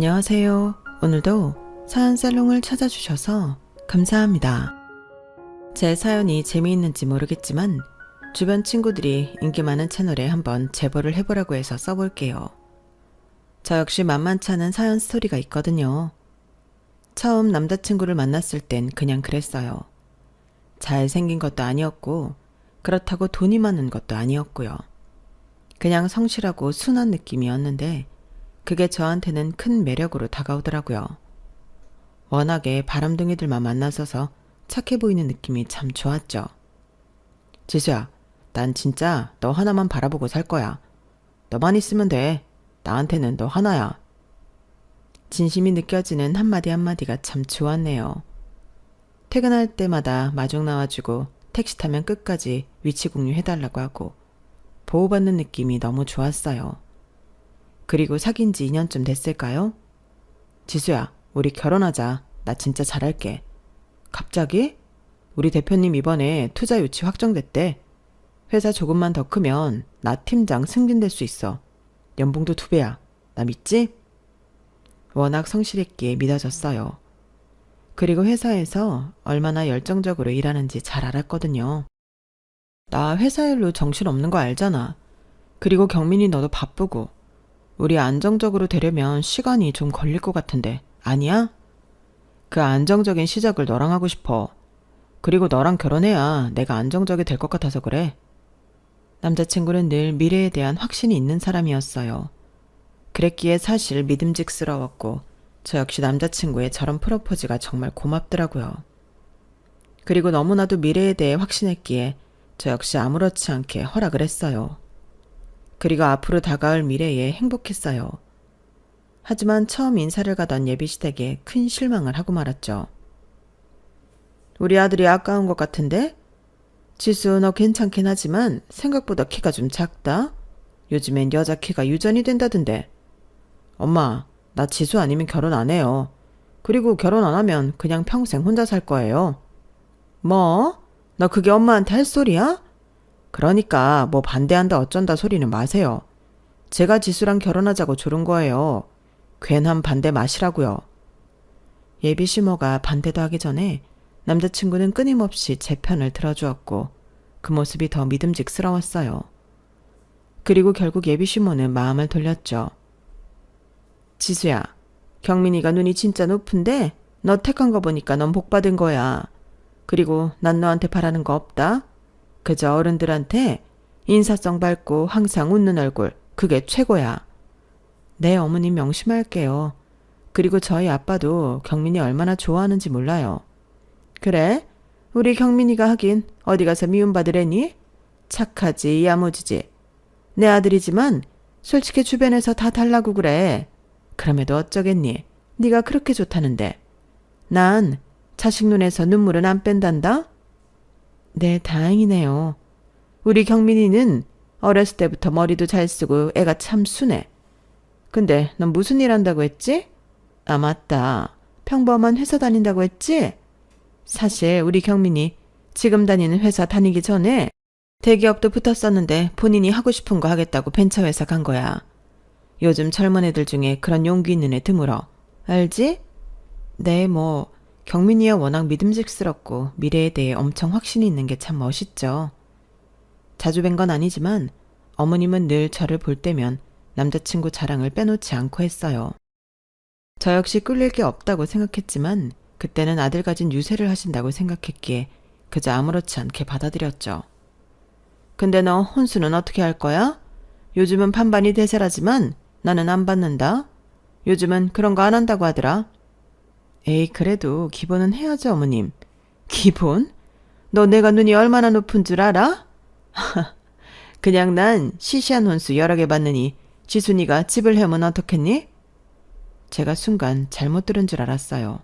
안녕하세요. 오늘도 사연 살롱을 찾아주셔서 감사합니다. 제 사연이 재미있는지 모르겠지만 주변 친구들이 인기 많은 채널에 한번 제보를 해보라고 해서 써볼게요. 저 역시 만만치 않은 사연 스토리가 있거든요. 처음 남자친구를 만났을 땐 그냥 그랬어요. 잘생긴 것도 아니었고 그렇다고 돈이 많은 것도 아니었고요. 그냥 성실하고 순한 느낌이었는데 그게 저한테는 큰 매력으로 다가오더라고요. 워낙에 바람둥이들만 만나서서 착해 보이는 느낌이 참 좋았죠. 지수야, 난 진짜 너 하나만 바라보고 살 거야. 너만 있으면 돼. 나한테는 너 하나야. 진심이 느껴지는 한마디 한마디가 참 좋았네요. 퇴근할 때마다 마중 나와주고 택시 타면 끝까지 위치 공유해달라고 하고 보호받는 느낌이 너무 좋았어요. 그리고 사귄 지 2년쯤 됐을까요? 지수야, 우리 결혼하자. 나 진짜 잘할게. 갑자기? 우리 대표님 이번에 투자 유치 확정됐대. 회사 조금만 더 크면 나 팀장 승진될 수 있어. 연봉도 2배야. 나 믿지? 워낙 성실했기에 믿어졌어요. 그리고 회사에서 얼마나 열정적으로 일하는지 잘 알았거든요. 나 회사 일로 정신없는 거 알잖아. 그리고 경민이 너도 바쁘고 우리 안정적으로 되려면 시간이 좀 걸릴 것 같은데 아니야? 그 안정적인 시작을 너랑 하고 싶어. 그리고 너랑 결혼해야 내가 안정적이 될 것 같아서 그래. 남자친구는 늘 미래에 대한 확신이 있는 사람이었어요. 그랬기에 사실 믿음직스러웠고 저 역시 남자친구의 저런 프로포즈가 정말 고맙더라고요. 그리고 너무나도 미래에 대해 확신했기에 저 역시 아무렇지 않게 허락을 했어요. 그리고 앞으로 다가올 미래에 행복했어요. 하지만 처음 인사를 가던 예비시댁에 큰 실망을 하고 말았죠. 우리 아들이 아까운 것 같은데? 지수 너 괜찮긴 하지만 생각보다 키가 좀 작다? 요즘엔 여자 키가 유전이 된다던데. 엄마, 나 지수 아니면 결혼 안 해요. 그리고 결혼 안 하면 그냥 평생 혼자 살 거예요. 뭐? 너 그게 엄마한테 할 소리야? 그러니까 뭐 반대한다 어쩐다 소리는 마세요. 제가 지수랑 결혼하자고 조른 거예요. 괜한 반대 마시라고요. 예비 시모가 반대도 하기 전에 남자친구는 끊임없이 제 편을 들어주었고 그 모습이 더 믿음직스러웠어요. 그리고 결국 예비 시모는 마음을 돌렸죠. 지수야, 경민이가 눈이 진짜 높은데 너 택한 거 보니까 넌 복 받은 거야. 그리고 난 너한테 바라는 거 없다. 그저 어른들한테 인사성 밝고 항상 웃는 얼굴, 그게 최고야. 네, 어머님 명심할게요. 그리고 저희 아빠도 경민이 얼마나 좋아하는지 몰라요. 그래? 우리 경민이가 하긴 어디 가서 미움받으래니? 착하지, 야무지지. 내 아들이지만 솔직히 주변에서 다 달라고 그래. 그럼에도 어쩌겠니? 네가 그렇게 좋다는데. 난 자식 눈에서 눈물은 안 뺀단다? 네, 다행이네요. 우리 경민이는 어렸을 때부터 머리도 잘 쓰고 애가 참 순해. 근데 넌 무슨 일 한다고 했지? 아, 맞다. 평범한 회사 다닌다고 했지? 사실 우리 경민이 지금 다니는 회사 다니기 전에 대기업도 붙었었는데 본인이 하고 싶은 거 하겠다고 벤처회사 간 거야. 요즘 젊은 애들 중에 그런 용기 있는 애 드물어. 알지? 네, 뭐 경민이야 워낙 믿음직스럽고 미래에 대해 엄청 확신이 있는 게 참 멋있죠. 자주 뵌 건 아니지만 어머님은 늘 저를 볼 때면 남자친구 자랑을 빼놓지 않고 했어요. 저 역시 끌릴 게 없다고 생각했지만 그때는 아들 가진 유세를 하신다고 생각했기에 그저 아무렇지 않게 받아들였죠. 근데 너 혼수는 어떻게 할 거야? 요즘은 반반이 대세라지만 나는 안 받는다. 요즘은 그런 거 안 한다고 하더라. 에이, 그래도 기본은 해야죠, 어머님. 기본? 너 내가 눈이 얼마나 높은 줄 알아? 그냥 난 시시한 혼수 여러 개 받느니 지순이가 집을 해오면 어떻겠니? 제가 순간 잘못 들은 줄 알았어요.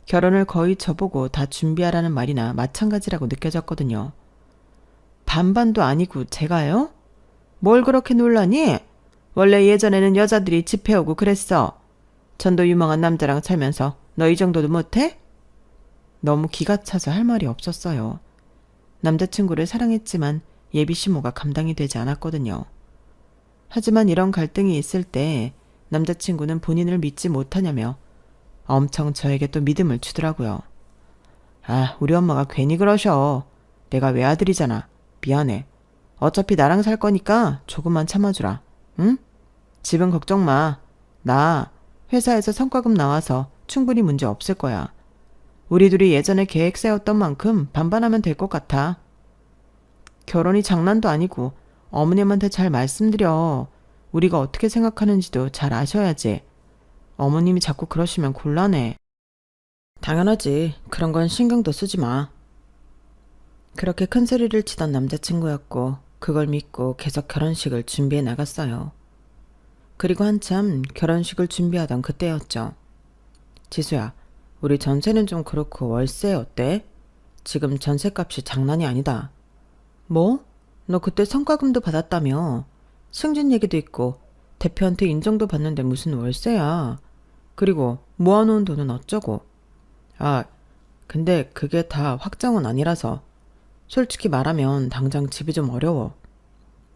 결혼을 거의 저보고 다 준비하라는 말이나 마찬가지라고 느껴졌거든요. 반반도 아니고 제가요? 뭘 그렇게 놀라니? 원래 예전에는 여자들이 집 해오고 그랬어. 전도 유망한 남자랑 살면서 너 이 정도도 못해? 너무 기가 차서 할 말이 없었어요. 남자친구를 사랑했지만 예비 시모가 감당이 되지 않았거든요. 하지만 이런 갈등이 있을 때 남자친구는 본인을 믿지 못하냐며 엄청 저에게 또 믿음을 주더라고요. 아, 우리 엄마가 괜히 그러셔. 내가 외아들이잖아. 미안해. 어차피 나랑 살 거니까 조금만 참아주라. 응? 집은 걱정 마. 나 회사에서 성과금 나와서 충분히 문제 없을 거야. 우리 둘이 예전에 계획 세웠던 만큼 반반하면 될 것 같아. 결혼이 장난도 아니고 어머님한테 잘 말씀드려. 우리가 어떻게 생각하는지도 잘 아셔야지. 어머님이 자꾸 그러시면 곤란해. 당연하지. 그런 건 신경도 쓰지 마. 그렇게 큰 소리를 치던 남자친구였고 그걸 믿고 계속 결혼식을 준비해 나갔어요. 그리고 한참 결혼식을 준비하던 그때였죠. 지수야, 우리 전세는 좀 그렇고 월세 어때? 지금 전세값이 장난이 아니다. 뭐? 너 그때 성과금도 받았다며. 승진 얘기도 있고 대표한테 인정도 받는데 무슨 월세야. 그리고 모아놓은 돈은 어쩌고. 아, 근데 그게 다 확정은 아니라서. 솔직히 말하면 당장 집이 좀 어려워.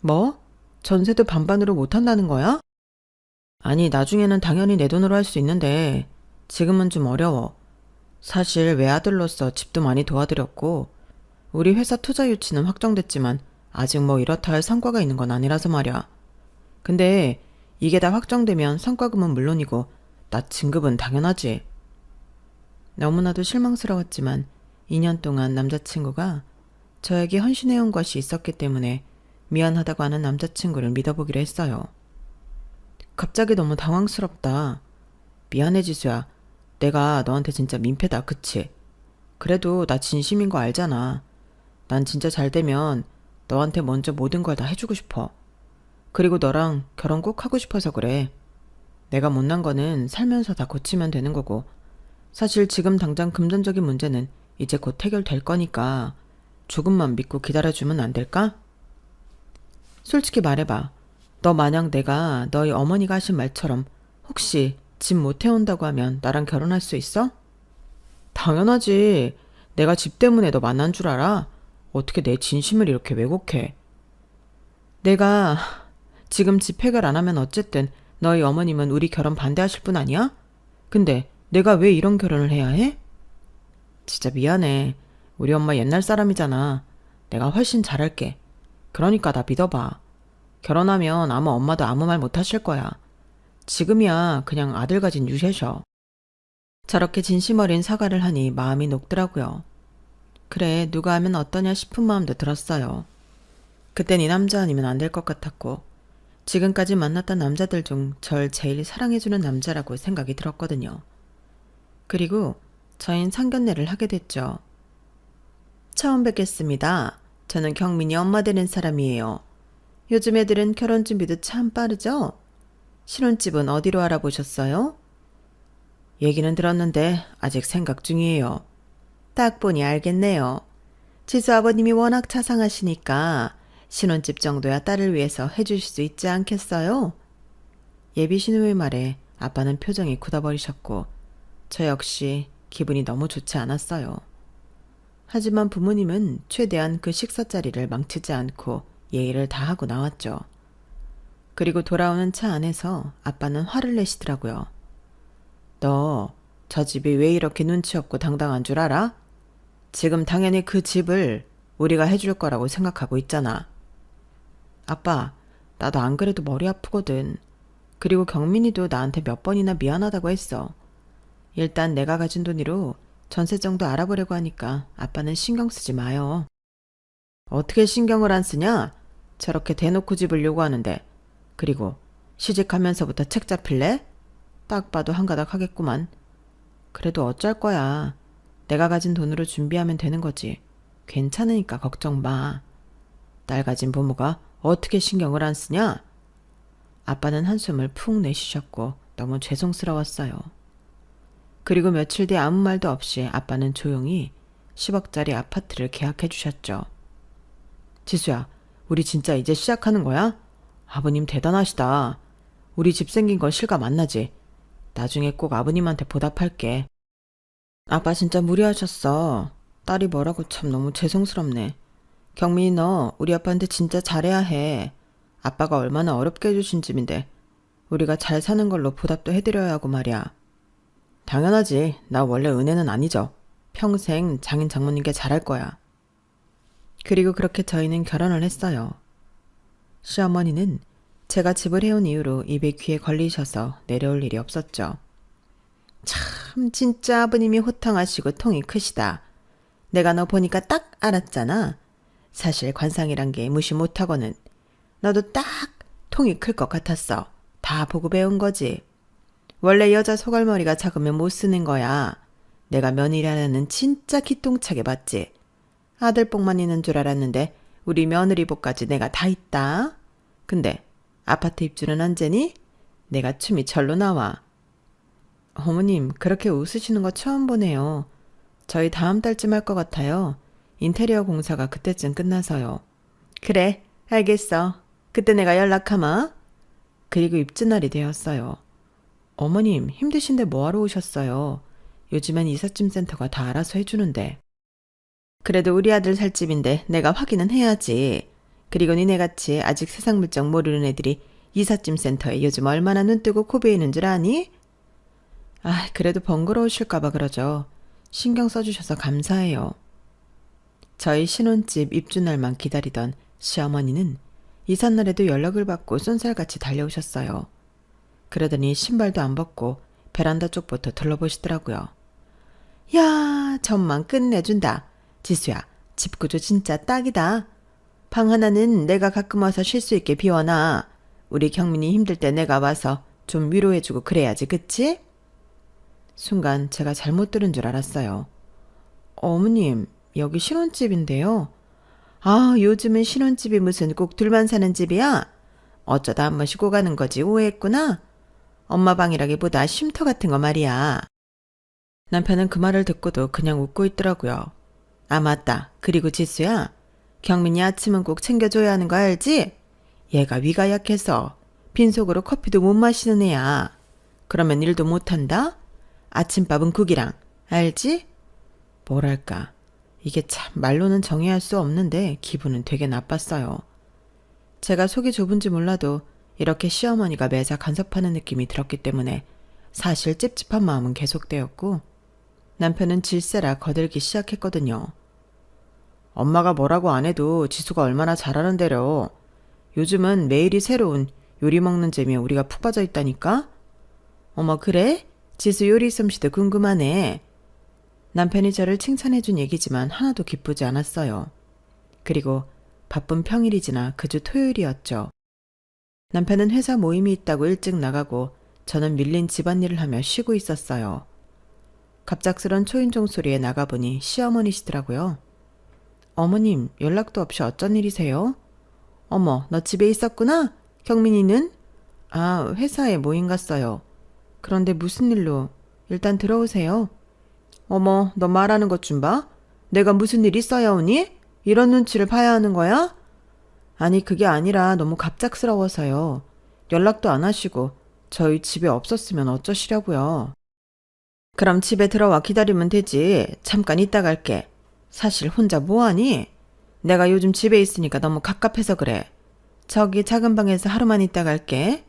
뭐? 전세도 반반으로 못한다는 거야? 아니, 나중에는 당연히 내 돈으로 할 수 있는데 지금은 좀 어려워. 사실 외아들로서 집도 많이 도와드렸고 우리 회사 투자 유치는 확정됐지만 아직 뭐 이렇다 할 성과가 있는 건 아니라서 말이야. 근데 이게 다 확정되면 성과금은 물론이고 나 진급은 당연하지. 너무나도 실망스러웠지만 2년 동안 남자친구가 저에게 헌신해온 것이 있었기 때문에 미안하다고 하는 남자친구를 믿어보기로 했어요. 갑자기 너무 당황스럽다. 미안해 지수야. 내가 너한테 진짜 민폐다, 그치? 그래도 나 진심인 거 알잖아. 난 진짜 잘 되면 너한테 먼저 모든 걸 다 해주고 싶어. 그리고 너랑 결혼 꼭 하고 싶어서 그래. 내가 못난 거는 살면서 다 고치면 되는 거고 사실 지금 당장 금전적인 문제는 이제 곧 해결될 거니까 조금만 믿고 기다려주면 안 될까? 솔직히 말해봐. 너 만약 내가 너희 어머니가 하신 말처럼 혹시 집 못 해온다고 하면 나랑 결혼할 수 있어? 당연하지. 내가 집 때문에 너 만난 줄 알아? 어떻게 내 진심을 이렇게 왜곡해? 내가 지금 집 해결 안 하면 어쨌든 너희 어머님은 우리 결혼 반대하실 분 아니야? 근데 내가 왜 이런 결혼을 해야 해? 진짜 미안해. 우리 엄마 옛날 사람이잖아. 내가 훨씬 잘할게. 그러니까 나 믿어봐. 결혼하면 아마 엄마도 아무 말 못 하실 거야. 지금이야 그냥 아들 가진 유세셔. 저렇게 진심 어린 사과를 하니 마음이 녹더라고요. 그래, 누가 하면 어떠냐 싶은 마음도 들었어요. 그땐 이 남자 아니면 안 될 것 같았고 지금까지 만났던 남자들 중 절 제일 사랑해주는 남자라고 생각이 들었거든요. 그리고 저흰 상견례를 하게 됐죠. 처음 뵙겠습니다. 저는 경민이 엄마 되는 사람이에요. 요즘 애들은 결혼 준비도 참 빠르죠? 신혼집은 어디로 알아보셨어요? 얘기는 들었는데 아직 생각 중이에요. 딱 보니 알겠네요. 지수 아버님이 워낙 자상하시니까 신혼집 정도야 딸을 위해서 해주실 수 있지 않겠어요? 예비 신우의 말에 아빠는 표정이 굳어버리셨고 저 역시 기분이 너무 좋지 않았어요. 하지만 부모님은 최대한 그 식사 자리를 망치지 않고 예의를 다하고 나왔죠. 그리고 돌아오는 차 안에서 아빠는 화를 내시더라고요. 너 저 집이 왜 이렇게 눈치 없고 당당한 줄 알아? 지금 당연히 그 집을 우리가 해줄 거라고 생각하고 있잖아. 아빠, 나도 안 그래도 머리 아프거든. 그리고 경민이도 나한테 몇 번이나 미안하다고 했어. 일단 내가 가진 돈으로 전세 정도 알아보려고 하니까 아빠는 신경 쓰지 마요. 어떻게 신경을 안 쓰냐? 저렇게 대놓고 집을 요구하는데. 그리고 시집가면서부터 책 잡힐래? 딱 봐도 한가닥 하겠구만. 그래도 어쩔 거야. 내가 가진 돈으로 준비하면 되는 거지. 괜찮으니까 걱정 마. 딸 가진 부모가 어떻게 신경을 안 쓰냐? 아빠는 한숨을 푹 내쉬셨고 너무 죄송스러웠어요. 그리고 며칠 뒤 아무 말도 없이 아빠는 조용히 10억짜리 아파트를 계약해 주셨죠. 지수야, 우리 진짜 이제 시작하는 거야? 아버님 대단하시다. 우리 집 생긴 거 실감 안 나지? 나중에 꼭 아버님한테 보답할게. 아빠 진짜 무리하셨어. 딸이 뭐라고 참 너무 죄송스럽네. 경민이 너 우리 아빠한테 진짜 잘해야 해. 아빠가 얼마나 어렵게 해주신 집인데 우리가 잘 사는 걸로 보답도 해드려야 하고 말이야. 당연하지. 나 원래 은혜는 아니죠. 평생 장인 장모님께 잘할 거야. 그리고 그렇게 저희는 결혼을 했어요. 시어머니는 제가 집을 해온 이후로 입에 귀에 걸리셔서 내려올 일이 없었죠. 참 진짜 아버님이 호탕하시고 통이 크시다. 내가 너 보니까 딱 알았잖아. 사실 관상이란 게 무시 못하고는 너도 딱 통이 클 것 같았어. 다 보고 배운 거지. 원래 여자 소갈머리가 작으면 못 쓰는 거야. 내가 며느리라는 진짜 기똥차게 봤지. 아들복만 있는 줄 알았는데 우리 며느리복까지 내가 다 있다. 근데 아파트 입주는 언제니? 내가 춤이 절로 나와. 어머님, 그렇게 웃으시는 거 처음 보네요. 저희 다음 달쯤 할 것 같아요. 인테리어 공사가 그때쯤 끝나서요. 그래, 알겠어. 그때 내가 연락하마. 그리고 입주 날이 되었어요. 어머님, 힘드신데 뭐하러 오셨어요? 요즘엔 이삿짐 센터가 다 알아서 해주는데. 그래도 우리 아들 살 집인데 내가 확인은 해야지. 그리고 니네같이 아직 세상 물정 모르는 애들이 이삿짐 센터에 요즘 얼마나 눈뜨고 코베이는 줄 아니? 아, 그래도 번거로우실까봐 그러죠. 신경 써주셔서 감사해요. 저희 신혼집 입주날만 기다리던 시어머니는 이삿날에도 연락을 받고 쏜살같이 달려오셨어요. 그러더니 신발도 안 벗고 베란다 쪽부터 둘러보시더라고요. 야, 전망 끝내준다. 지수야, 집 구조 진짜 딱이다. 방 하나는 내가 가끔 와서 쉴 수 있게 비워놔. 우리 경민이 힘들 때 내가 와서 좀 위로해주고 그래야지, 그치? 순간 제가 잘못 들은 줄 알았어요. 어머님, 여기 신혼집인데요. 아, 요즘은 신혼집이 무슨 꼭 둘만 사는 집이야? 어쩌다 한 번 쉬고 가는 거지 오해했구나. 엄마 방이라기보다 쉼터 같은 거 말이야. 남편은 그 말을 듣고도 그냥 웃고 있더라고요. 아, 맞다. 그리고 지수야, 경민이 아침은 꼭 챙겨줘야 하는 거 알지? 얘가 위가 약해서 빈속으로 커피도 못 마시는 애야. 그러면 일도 못한다? 아침밥은 국이랑, 알지? 뭐랄까, 이게 참 말로는 정의할 수 없는데 기분은 되게 나빴어요. 제가 속이 좁은지 몰라도 이렇게 시어머니가 매사 간섭하는 느낌이 들었기 때문에 사실 찝찝한 마음은 계속되었고, 남편은 질세라 거들기 시작했거든요. 엄마가 뭐라고 안 해도 지수가 얼마나 잘하는데려. 요즘은 매일이 새로운 요리 먹는 재미에 우리가 푹 빠져 있다니까? 어머, 그래? 지수 요리 솜씨도 궁금하네. 남편이 저를 칭찬해준 얘기지만 하나도 기쁘지 않았어요. 그리고 바쁜 평일이 지나 그 주 토요일이었죠. 남편은 회사 모임이 있다고 일찍 나가고 저는 밀린 집안일을 하며 쉬고 있었어요. 갑작스런 초인종 소리에 나가보니 시어머니시더라고요. 어머님, 연락도 없이 어쩐 일이세요? 어머, 너 집에 있었구나? 경민이는? 아, 회사에 모임 갔어요. 그런데 무슨 일로? 일단 들어오세요. 어머, 너 말하는 것 좀 봐. 내가 무슨 일 있어야 오니? 이런 눈치를 봐야 하는 거야? 아니, 그게 아니라 너무 갑작스러워서요. 연락도 안 하시고 저희 집에 없었으면 어쩌시려고요. 그럼 집에 들어와 기다리면 되지. 잠깐 이따 갈게. 사실 혼자 뭐하니? 내가 요즘 집에 있으니까 너무 갑갑해서 그래. 저기 작은 방에서 하루만 있다 갈게.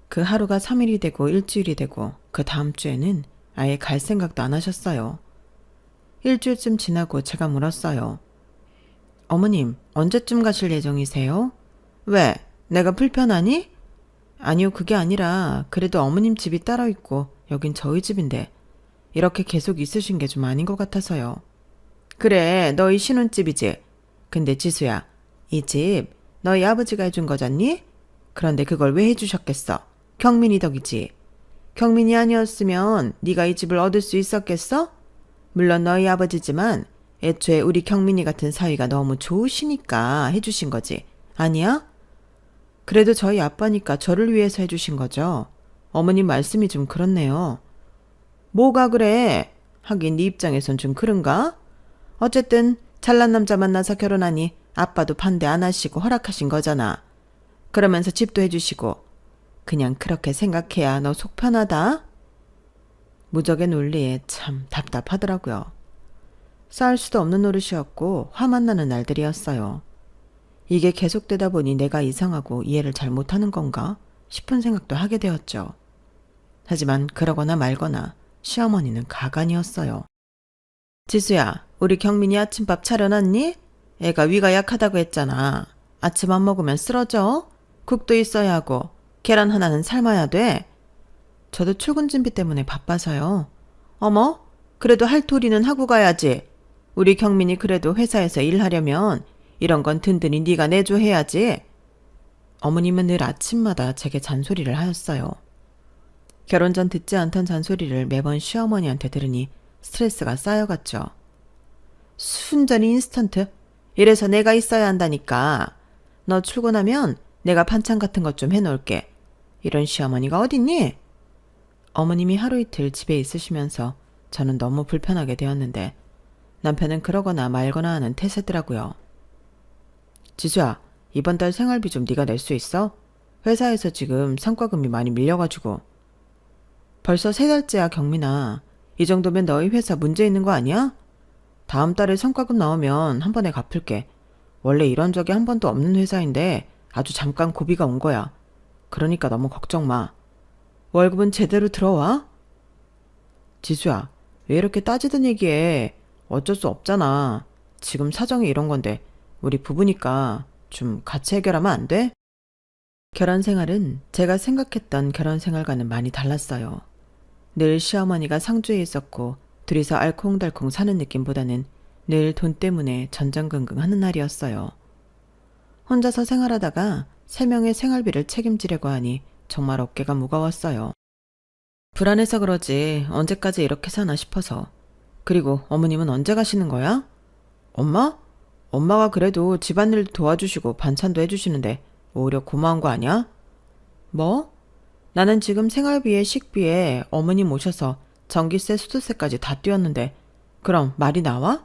그 하루가 3일이 되고 일주일이 되고 그 다음 주에는 아예 갈 생각도 안 하셨어요. 일주일쯤 지나고 제가 물었어요. 어머님, 언제쯤 가실 예정이세요? 왜? 내가 불편하니? 아니요, 그게 아니라 그래도 어머님 집이 따로 있고 여긴 저희 집인데 이렇게 계속 있으신 게 좀 아닌 것 같아서요. 그래, 너희 신혼집이지. 근데 지수야, 이 집 너희 아버지가 해준 거잖니? 그런데 그걸 왜 해주셨겠어? 경민이 덕이지. 경민이 아니었으면 네가 이 집을 얻을 수 있었겠어? 물론 너희 아버지지만 애초에 우리 경민이 같은 사위가 너무 좋으시니까 해주신 거지. 아니야? 그래도 저희 아빠니까 저를 위해서 해주신 거죠. 어머님 말씀이 좀 그렇네요. 뭐가 그래? 하긴 네 입장에선 좀 그런가? 어쨌든 잘난 남자 만나서 결혼하니 아빠도 반대 안 하시고 허락하신 거잖아. 그러면서 집도 해주시고. 그냥 그렇게 생각해야 너 속 편하다? 무적의 논리에 참 답답하더라고요. 쌓을 수도 없는 노릇이었고 화만 나는 날들이었어요. 이게 계속되다 보니 내가 이상하고 이해를 잘 못하는 건가 싶은 생각도 하게 되었죠. 하지만 그러거나 말거나 시어머니는 가관이었어요. 지수야, 우리 경민이 아침밥 차려놨니? 애가 위가 약하다고 했잖아. 아침 안 먹으면 쓰러져? 국도 있어야 하고 계란 하나는 삶아야 돼. 저도 출근 준비 때문에 바빠서요. 어머, 그래도 할 도리는 하고 가야지. 우리 경민이 그래도 회사에서 일하려면 이런 건 든든히 네가 내줘해야지. 어머님은 늘 아침마다 제게 잔소리를 하였어요. 결혼 전 듣지 않던 잔소리를 매번 시어머니한테 들으니 스트레스가 쌓여갔죠. 순전히 인스턴트. 이래서 내가 있어야 한다니까. 너 출근하면 내가 반찬 같은 것 좀 해놓을게. 이런 시어머니가 어딨니? 어머님이 하루 이틀 집에 있으시면서 저는 너무 불편하게 되었는데 남편은 그러거나 말거나 하는 태세더라고요. 지수야, 이번 달 생활비 좀 네가 낼 수 있어? 회사에서 지금 성과금이 많이 밀려가지고. 벌써 3달째야 경민아. 이 정도면 너희 회사 문제 있는 거 아니야? 다음 달에 성과금 나오면 한 번에 갚을게. 원래 이런 적이 한 번도 없는 회사인데 아주 잠깐 고비가 온 거야. 그러니까 너무 걱정 마. 월급은 제대로 들어와? 지수야, 왜 이렇게 따지던 얘기해. 어쩔 수 없잖아. 지금 사정이 이런 건데 우리 부부니까 좀 같이 해결하면 안 돼? 결혼 생활은 제가 생각했던 결혼 생활과는 많이 달랐어요. 늘 시어머니가 상주에 있었고 둘이서 알콩달콩 사는 느낌보다는 늘 돈 때문에 전전긍긍 하는 날이었어요. 혼자서 생활하다가 3명의 생활비를 책임지려고 하니 정말 어깨가 무거웠어요. 불안해서 그러지 언제까지 이렇게 사나 싶어서. 그리고 어머님은 언제 가시는 거야? 엄마? 엄마가 그래도 집안일도 도와주시고 반찬도 해주시는데 오히려 고마운 거 아니야? 뭐? 나는 지금 생활비에 식비에 어머님 오셔서 전기세, 수도세까지 다 띄웠는데 그럼 말이 나와?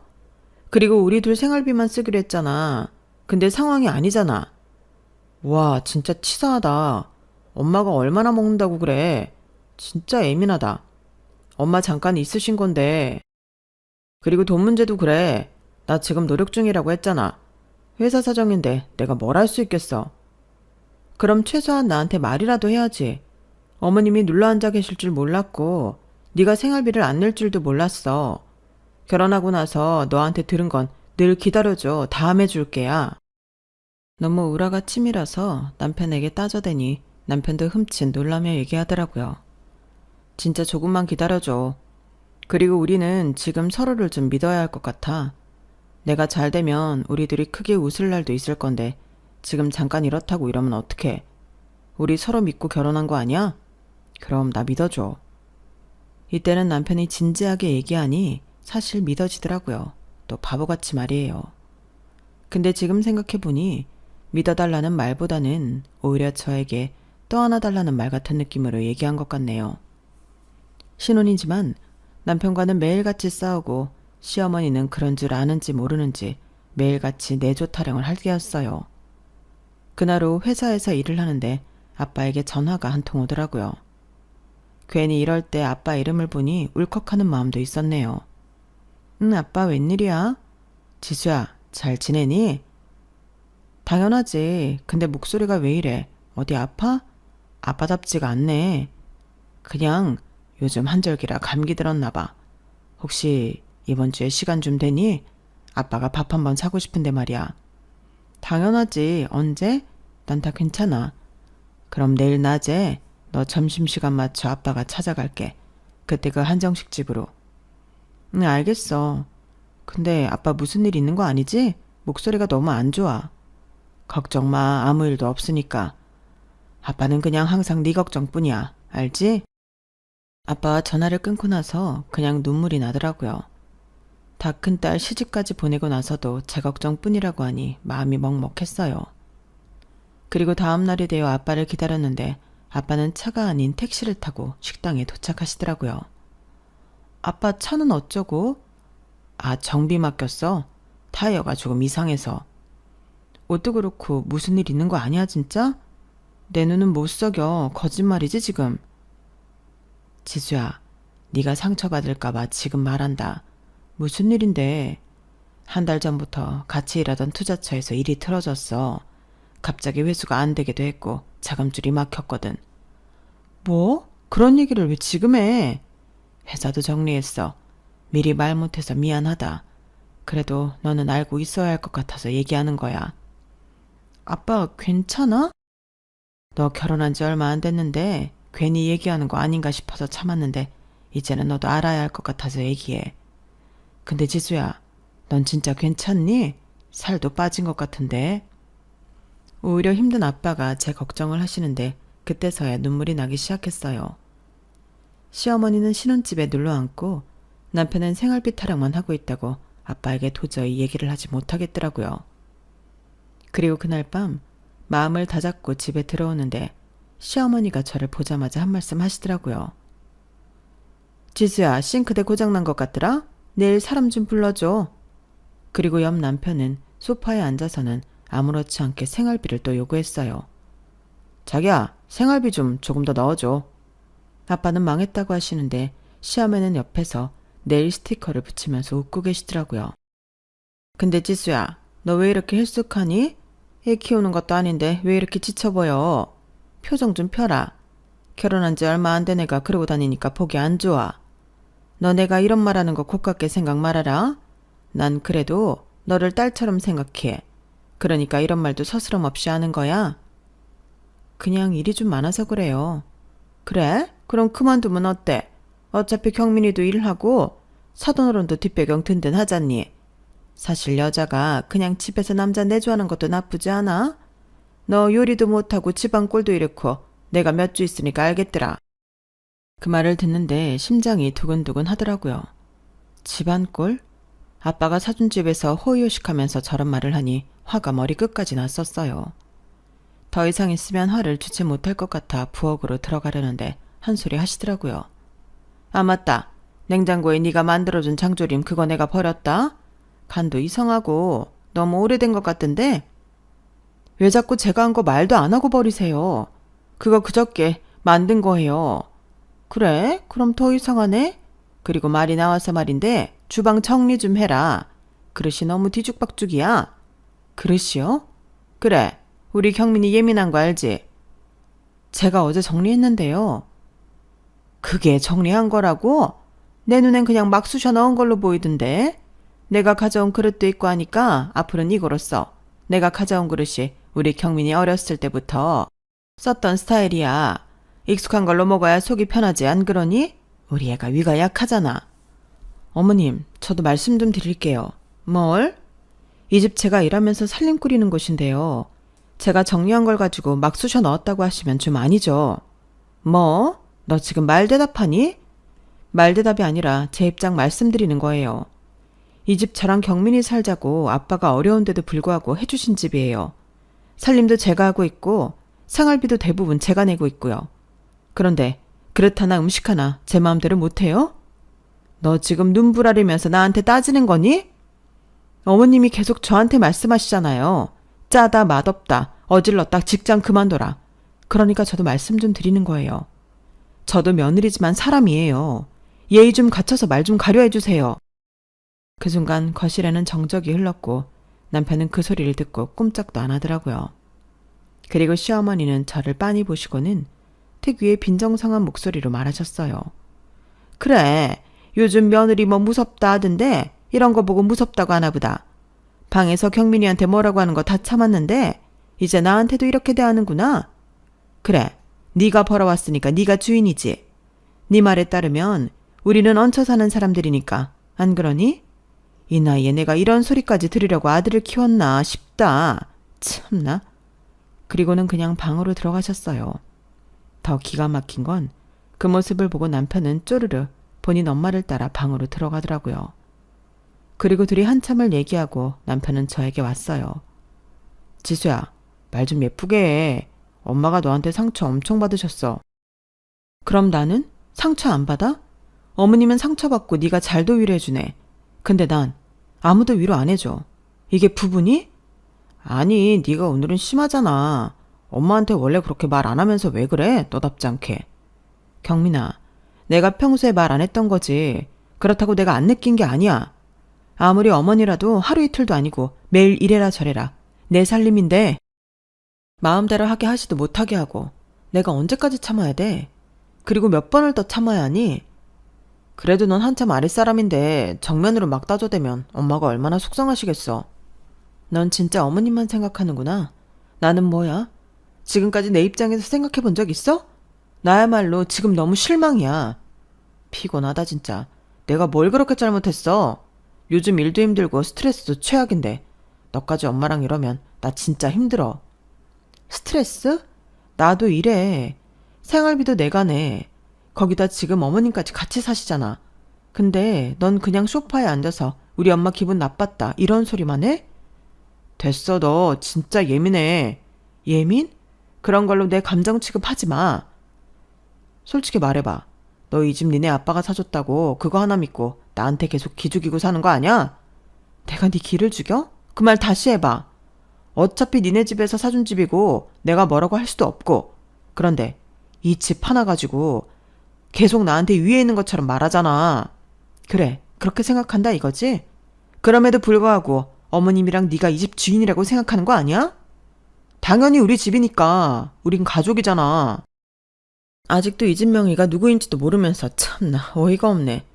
그리고 우리 둘 생활비만 쓰기로 했잖아. 근데 상황이 아니잖아. 와, 진짜 치사하다. 엄마가 얼마나 먹는다고 그래. 진짜 예민하다. 엄마 잠깐 있으신 건데. 그리고 돈 문제도 그래. 나 지금 노력 중이라고 했잖아. 회사 사정인데 내가 뭘 할 수 있겠어. 그럼 최소한 나한테 말이라도 해야지. 어머님이 눌러앉아 계실 줄 몰랐고 네가 생활비를 안 낼 줄도 몰랐어. 결혼하고 나서 너한테 들은 건 늘 기다려줘. 다음에 줄게야. 너무 우라가 치밀어서 남편에게 따져대니 남편도 흠칫 놀라며 얘기하더라고요. 진짜 조금만 기다려줘. 그리고 우리는 지금 서로를 좀 믿어야 할 것 같아. 내가 잘 되면 우리들이 크게 웃을 날도 있을 건데 지금 잠깐 이렇다고 이러면 어떡해. 우리 서로 믿고 결혼한 거 아니야? 그럼 나 믿어줘. 이때는 남편이 진지하게 얘기하니 사실 믿어지더라고요. 또 바보같이 말이에요. 근데 지금 생각해보니 믿어달라는 말보다는 오히려 저에게 떠안아달라는 말 같은 느낌으로 얘기한 것 같네요. 신혼이지만 남편과는 매일같이 싸우고 시어머니는 그런 줄 아는지 모르는지 매일같이 내조 타령을 하게 했어요. 그날 오후 회사에서 일을 하는데 아빠에게 전화가 한 통 오더라고요. 괜히 이럴 때 아빠 이름을 보니 울컥하는 마음도 있었네요. 응, 아빠 웬일이야? 지수야, 잘 지내니? 당연하지. 근데 목소리가 왜 이래? 어디 아파? 아빠답지가 않네. 그냥 요즘 한절기라 감기 들었나 봐. 혹시 이번 주에 시간 좀 되니? 아빠가 밥 한번 사고 싶은데 말이야. 당연하지. 언제? 난 다 괜찮아. 그럼 내일 낮에 너 점심시간 맞춰 아빠가 찾아갈게. 그때 그 한정식 집으로. 응, 알겠어. 근데 아빠 무슨 일 있는 거 아니지? 목소리가 너무 안 좋아. 걱정 마. 아무 일도 없으니까. 아빠는 그냥 항상 네 걱정뿐이야. 알지? 아빠와 전화를 끊고 나서 그냥 눈물이 나더라고요. 다 큰 딸 시집까지 보내고 나서도 제 걱정뿐이라고 하니 마음이 먹먹했어요. 그리고 다음 날이 되어 아빠를 기다렸는데 아빠는 차가 아닌 택시를 타고 식당에 도착하시더라고요. 아빠 차는 어쩌고? 아, 정비 맡겼어. 타이어가 조금 이상해서. 옷도 그렇고 무슨 일 있는 거 아니야 진짜? 내 눈은 못 속여. 거짓말이지 지금. 지수야, 네가 상처받을까 봐 지금 말한다. 무슨 일인데? 한 달 전부터 같이 일하던 투자처에서 일이 틀어졌어. 갑자기 회수가 안 되기도 했고 자금줄이 막혔거든. 뭐? 그런 얘기를 왜 지금 해? 회사도 정리했어. 미리 말 못해서 미안하다. 그래도 너는 알고 있어야 할 것 같아서 얘기하는 거야. 아빠 괜찮아? 너 결혼한 지 얼마 안 됐는데 괜히 얘기하는 거 아닌가 싶어서 참았는데 이제는 너도 알아야 할 것 같아서 얘기해. 근데 지수야, 넌 진짜 괜찮니? 살도 빠진 것 같은데. 오히려 힘든 아빠가 제 걱정을 하시는데 그때서야 눈물이 나기 시작했어요. 시어머니는 신혼집에 눌러앉고 남편은 생활비 타령만 하고 있다고 아빠에게 도저히 얘기를 하지 못하겠더라고요. 그리고 그날 밤 마음을 다잡고 집에 들어오는데 시어머니가 저를 보자마자 한 말씀 하시더라고요. 지수야, 싱크대 고장난 것 같더라? 내일 사람 좀 불러줘. 그리고 옆 남편은 소파에 앉아서는 아무렇지 않게 생활비를 또 요구했어요. 자기야, 생활비 좀 조금 더 넣어줘. 아빠는 망했다고 하시는데 시어머니는 옆에서 네일 스티커를 붙이면서 웃고 계시더라고요. 근데 지수야, 너 왜 이렇게 헬쑥하니? 애 키우는 것도 아닌데 왜 이렇게 지쳐 보여? 표정 좀 펴라. 결혼한 지 얼마 안 된 애가 그러고 다니니까 보기 안 좋아. 너 내가 이런 말하는 거 곱깝게 생각 말아라. 난 그래도 너를 딸처럼 생각해. 그러니까 이런 말도 서스럼 없이 하는 거야. 그냥 일이 좀 많아서 그래요. 그래? 그럼 그만두면 어때? 어차피 경민이도 일하고 사돈어른도 뒷배경 든든하잖니. 사실 여자가 그냥 집에서 남자 내조하는 것도 나쁘지 않아? 너 요리도 못하고 집안 꼴도 이렇고 내가 몇 주 있으니까 알겠더라. 그 말을 듣는데 심장이 두근두근 하더라고요. 집안 꼴? 아빠가 사준 집에서 호의호식하면서 저런 말을 하니 화가 머리 끝까지 났었어요. 더 이상 있으면 화를 주체 못할 것 같아 부엌으로 들어가려는데 한 소리 하시더라고요. 아 맞다. 냉장고에 네가 만들어준 장조림 그거 내가 버렸다. 간도 이상하고 너무 오래된 것 같던데? 왜 자꾸 제가 한 거 말도 안 하고 버리세요. 그거 그저께 만든 거예요. 그래? 그럼 더 이상하네? 그리고 말이 나와서 말인데 주방 정리 좀 해라. 그릇이 너무 뒤죽박죽이야. 그릇이요? 그래. 우리 경민이 예민한 거 알지? 제가 어제 정리했는데요. 그게 정리한 거라고? 내 눈엔 그냥 막 쑤셔 넣은 걸로 보이던데. 내가 가져온 그릇도 있고 하니까 앞으로는 이거로 써. 내가 가져온 그릇이 우리 경민이 어렸을 때부터 썼던 스타일이야. 익숙한 걸로 먹어야 속이 편하지 안 그러니? 우리 애가 위가 약하잖아. 어머님, 저도 말씀 좀 드릴게요. 뭘? 이 집 제가 일하면서 살림 꾸리는 곳인데요. 제가 정리한 걸 가지고 막 쑤셔 넣었다고 하시면 좀 아니죠. 뭐? 너 지금 말대답하니? 말대답이 아니라 제 입장 말씀드리는 거예요. 이 집 저랑 경민이 살자고 아빠가 어려운데도 불구하고 해주신 집이에요. 살림도 제가 하고 있고 생활비도 대부분 제가 내고 있고요. 그런데 그릇 하나 음식 하나 제 마음대로 못해요? 너 지금 눈부라리면서 나한테 따지는 거니? 어머님이 계속 저한테 말씀하시잖아요. 짜다 맛없다 어질렀다 직장 그만둬라. 그러니까 저도 말씀 좀 드리는 거예요. 저도 며느리지만 사람이에요. 예의 좀 갖춰서 말 좀 가려 해주세요. 그 순간 거실에는 정적이 흘렀고 남편은 그 소리를 듣고 꼼짝도 안 하더라고요. 그리고 시어머니는 저를 빤히 보시고는 특유의 빈정상한 목소리로 말하셨어요. 그래, 요즘 며느리 뭐 무섭다 하던데 이런 거 보고 무섭다고 하나 보다. 방에서 경민이한테 뭐라고 하는 거 다 참았는데 이제 나한테도 이렇게 대하는구나. 그래, 네가 벌어왔으니까 네가 주인이지. 네 말에 따르면 우리는 얹혀 사는 사람들이니까 안 그러니? 이 나이에 내가 이런 소리까지 들으려고 아들을 키웠나 싶다. 참나. 그리고는 그냥 방으로 들어가셨어요. 더 기가 막힌 건 그 모습을 보고 남편은 쪼르르 본인 엄마를 따라 방으로 들어가더라고요. 그리고 둘이 한참을 얘기하고 남편은 저에게 왔어요. 지수야, 말 좀 예쁘게 해. 엄마가 너한테 상처 엄청 받으셨어. 그럼 나는? 상처 안 받아? 어머님은 상처받고 네가 잘도 위로해주네. 근데 난 아무도 위로 안 해줘. 이게 부부니? 아니, 네가 오늘은 심하잖아. 엄마한테 원래 그렇게 말 안 하면서 왜 그래? 너답지 않게. 경민아, 내가 평소에 말 안 했던 거지. 그렇다고 내가 안 느낀 게 아니야. 아무리 어머니라도 하루 이틀도 아니고 매일 이래라 저래라. 내 살림인데 마음대로 하게 하지도 못하게 하고 내가 언제까지 참아야 돼? 그리고 몇 번을 더 참아야 하니? 그래도 넌 한참 아랫사람인데 정면으로 막 따져대면 엄마가 얼마나 속상하시겠어. 넌 진짜 어머님만 생각하는구나. 나는 뭐야? 지금까지 내 입장에서 생각해 본 적 있어? 나야말로 지금 너무 실망이야. 피곤하다 진짜. 내가 뭘 그렇게 잘못했어? 요즘 일도 힘들고 스트레스도 최악인데 너까지 엄마랑 이러면 나 진짜 힘들어. 스트레스? 나도 이래. 생활비도 내가 내. 거기다 지금 어머님까지 같이 사시잖아. 근데 넌 그냥 소파에 앉아서 우리 엄마 기분 나빴다 이런 소리만 해? 됐어, 너 진짜 예민해. 예민? 그런 걸로 내 감정 취급하지 마. 솔직히 말해봐. 너 이 집 니네 아빠가 사줬다고 그거 하나 믿고 나한테 계속 기죽이고 사는 거 아니야? 내가 네 기를 죽여? 그 말 다시 해봐. 어차피 니네 집에서 사준 집이고 내가 뭐라고 할 수도 없고. 그런데 이 집 하나 가지고 계속 나한테 위에 있는 것처럼 말하잖아. 그래, 그렇게 생각한다 이거지? 그럼에도 불구하고 어머님이랑 네가 이 집 주인이라고 생각하는 거 아니야? 당연히 우리 집이니까. 우린 가족이잖아. 아직도 이 집 명의가 누구인지도 모르면서 참나 어이가 없네.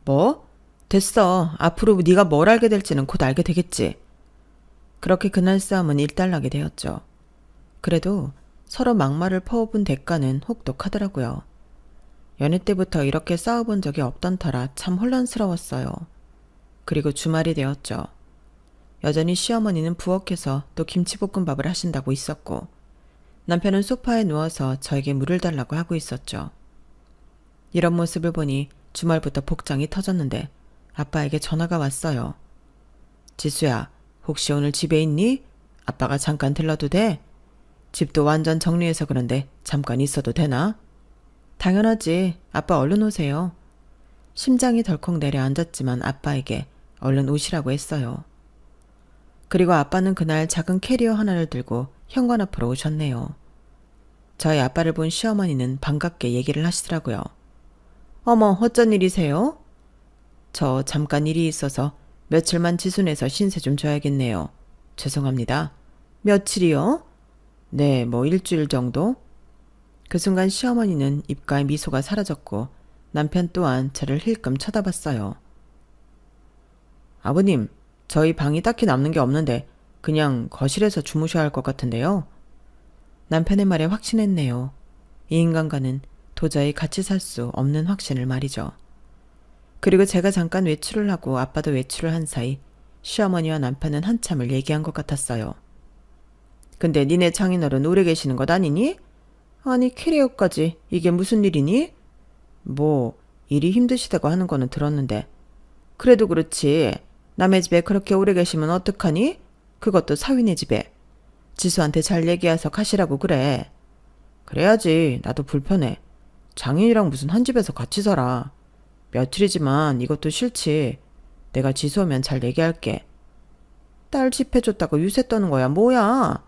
뭐? 됐어. 앞으로 네가 뭘 알게 될지는 곧 알게 되겠지. 그렇게 그날 싸움은 일단락이 되었죠. 그래도 서로 막말을 퍼붓은 대가는 혹독하더라고요. 연애 때부터 이렇게 싸워본 적이 없던 터라 참 혼란스러웠어요. 그리고 주말이 되었죠. 여전히 시어머니는 부엌에서 또 김치볶음밥을 하신다고 있었고 남편은 소파에 누워서 저에게 물을 달라고 하고 있었죠. 이런 모습을 보니 주말부터 복장이 터졌는데 아빠에게 전화가 왔어요. 지수야, 혹시 오늘 집에 있니? 아빠가 잠깐 들러도 돼? 집도 완전 정리해서 그런데 잠깐 있어도 되나? 당연하지. 아빠 얼른 오세요. 심장이 덜컥 내려앉았지만 아빠에게 얼른 오시라고 했어요. 그리고 아빠는 그날 작은 캐리어 하나를 들고 현관 앞으로 오셨네요. 저희 아빠를 본 시어머니는 반갑게 얘기를 하시더라고요. 어머, 어쩐 일이세요? 저 잠깐 일이 있어서 며칠만 지순해서 신세 좀 져야겠네요. 죄송합니다. 며칠이요? 네, 뭐 일주일 정도? 그 순간 시어머니는 입가에 미소가 사라졌고 남편 또한 저를 힐끔 쳐다봤어요. 아버님, 저희 방이 딱히 남는 게 없는데 그냥 거실에서 주무셔야 할 것 같은데요. 남편의 말에 확신했네요. 이 인간과는 도저히 같이 살 수 없는 확신을 말이죠. 그리고 제가 잠깐 외출을 하고 아빠도 외출을 한 사이 시어머니와 남편은 한참을 얘기한 것 같았어요. 근데 니네 장인어른 오래 계시는 것 아니니? 아니 캐리어까지 이게 무슨 일이니? 뭐 일이 힘드시다고 하는 거는 들었는데 그래도 그렇지 남의 집에 그렇게 오래 계시면 어떡하니? 그것도 사위네 집에. 지수한테 잘 얘기해서 가시라고 그래. 그래야지. 나도 불편해. 장인이랑 무슨 한 집에서 같이 살아. 며칠이지만 이것도 싫지. 내가 지수 오면 잘 얘기할게. 딸 집 해줬다고 유세 떠는 거야 뭐야.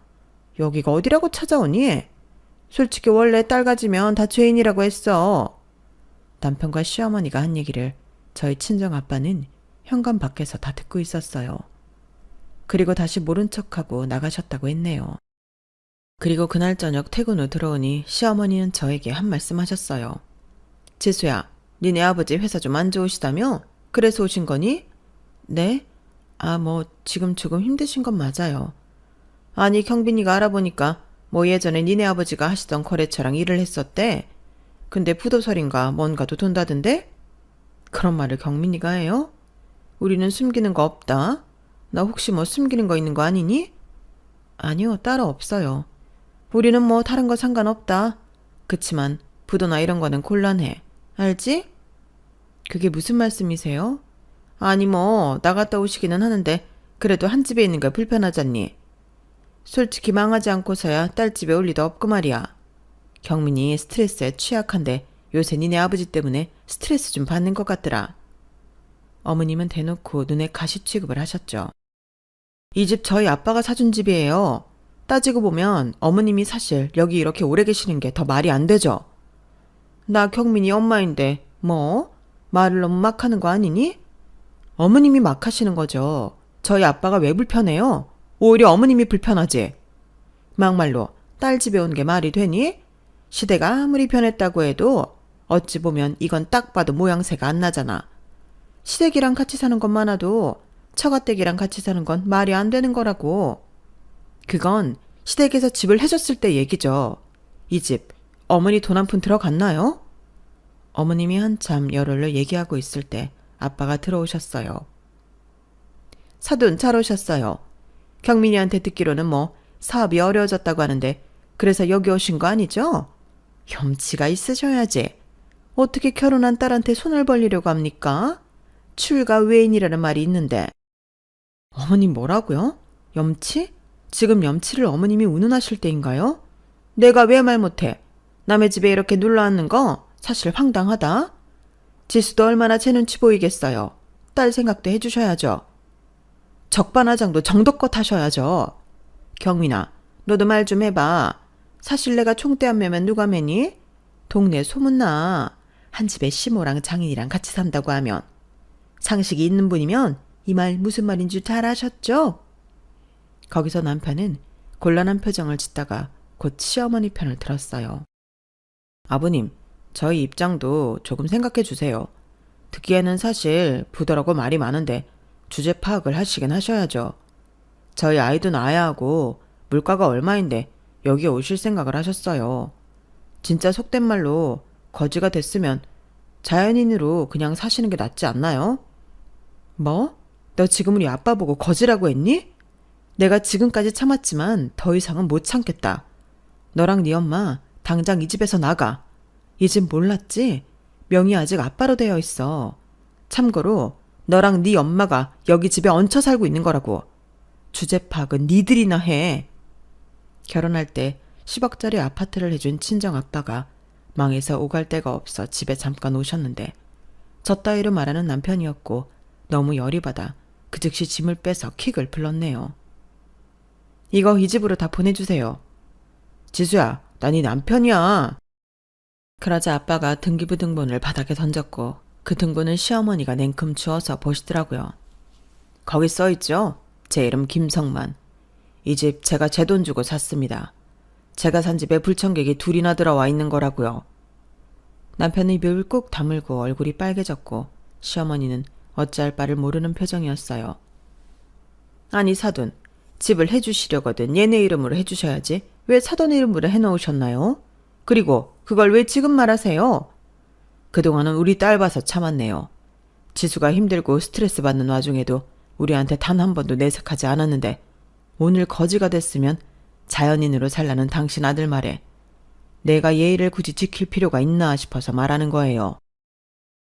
여기가 어디라고 찾아오니? 솔직히 원래 딸 가지면 다 죄인이라고 했어. 남편과 시어머니가 한 얘기를 저희 친정 아빠는 현관 밖에서 다 듣고 있었어요. 그리고 다시 모른 척하고 나가셨다고 했네요. 그리고 그날 저녁 퇴근 후 들어오니 시어머니는 저에게 한 말씀 하셨어요. 지수야, 니네 아버지 회사 좀 안 좋으시다며? 그래서 오신 거니? 네? 지금 조금 힘드신 건 맞아요. 아니 경빈이가 알아보니까 뭐 예전에 니네 아버지가 하시던 거래처랑 일을 했었대. 근데 부도설인가 뭔가도 돈다던데? 그런 말을 경민이가 해요? 우리는 숨기는 거 없다. 나 혹시 뭐 숨기는 거 있는 거 아니니? 아니요, 따로 없어요. 우리는 뭐 다른 거 상관없다. 그치만 부도나 이런 거는 곤란해. 알지? 그게 무슨 말씀이세요? 아니 뭐 나갔다 오시기는 하는데 그래도 한 집에 있는 게 불편하잖니. 솔직히 망하지 않고서야 딸 집에 올 리도 없고 말이야. 경민이 스트레스에 취약한데 요새 니네 아버지 때문에 스트레스 좀 받는 것 같더라. 어머님은 대놓고 눈에 가시 취급을 하셨죠. 이 집 저희 아빠가 사준 집이에요. 따지고 보면 어머님이 사실 여기 이렇게 오래 계시는 게 더 말이 안 되죠. 나 경민이 엄마인데 뭐? 말을 너무 막 하는 거 아니니? 어머님이 막 하시는 거죠. 저희 아빠가 왜 불편해요? 오히려 어머님이 불편하지. 막말로 딸 집에 온 게 말이 되니? 시대가 아무리 변했다고 해도 어찌 보면 이건 딱 봐도 모양새가 안 나잖아. 시댁이랑 같이 사는 것 많아도 처가댁이랑 같이 사는 건 말이 안 되는 거라고. 그건 시댁에서 집을 해줬을 때 얘기죠. 이 집 어머니 돈 한 푼 들어갔나요? 어머님이 한참 열흘을 얘기하고 있을 때 아빠가 들어오셨어요. 사돈 잘 오셨어요. 경민이한테 듣기로는 사업이 어려워졌다고 하는데 그래서 여기 오신 거 아니죠? 염치가 있으셔야지. 어떻게 결혼한 딸한테 손을 벌리려고 합니까? 출가 외인이라는 말이 있는데. 어머님 뭐라고요? 염치? 지금 염치를 어머님이 운운하실 때인가요? 내가 왜 말 못해? 남의 집에 이렇게 눌러앉는 거 사실 황당하다. 지수도 얼마나 제 눈치 보이겠어요. 딸 생각도 해주셔야죠. 적반하장도 정도껏 하셔야죠. 경민아, 너도 말 좀 해봐. 사실 내가 총대 안 매면 누가 매니? 동네 소문나. 한 집에 시모랑 장인이랑 같이 산다고 하면. 상식이 있는 분이면 이 말 무슨 말인 줄 잘 아셨죠? 거기서 남편은 곤란한 표정을 짓다가 곧 시어머니 편을 들었어요. 아버님, 저희 입장도 조금 생각해 주세요. 듣기에는 사실 부더라고 말이 많은데 주제 파악을 하시긴 하셔야죠. 저희 아이도 낳아야 하고 물가가 얼마인데 여기에 오실 생각을 하셨어요. 진짜 속된 말로 거지가 됐으면 자연인으로 그냥 사시는 게 낫지 않나요? 뭐? 너 지금 우리 아빠 보고 거지라고 했니? 내가 지금까지 참았지만 더 이상은 못 참겠다. 너랑 네 엄마 당장 이 집에서 나가. 이 집 몰랐지? 명이 아직 아빠로 되어 있어. 참고로 너랑 네 엄마가 여기 집에 얹혀 살고 있는 거라고. 주제 파악은 니들이나 해. 결혼할 때 10억짜리 아파트를 해준 친정 아빠가 망해서 오갈 데가 없어 집에 잠깐 오셨는데 저 따위로 말하는 남편이었고 너무 열이 받아 그 즉시 짐을 빼서 킥을 불렀네요. 이거 이 집으로 다 보내주세요. 지수야, 나 네 남편이야. 그러자 아빠가 등기부 등본을 바닥에 던졌고 그 등본은 시어머니가 냉큼 주워서 보시더라고요. 거기 써있죠? 제 이름 김성만. 이 집 제가 제 돈 주고 샀습니다. 제가 산 집에 불청객이 둘이나 들어와 있는 거라고요. 남편은 입을 꾹 다물고 얼굴이 빨개졌고 시어머니는 어찌할 바를 모르는 표정이었어요. 아니 사돈, 집을 해주시려거든 얘네 이름으로 해주셔야지 왜 사돈 이름으로 해놓으셨나요? 그리고 그걸 왜 지금 말하세요? 그동안은 우리 딸 봐서 참았네요. 지수가 힘들고 스트레스 받는 와중에도 우리한테 단 한 번도 내색하지 않았는데 오늘 거지가 됐으면 자연인으로 살라는 당신 아들 말에 내가 예의를 굳이 지킬 필요가 있나 싶어서 말하는 거예요.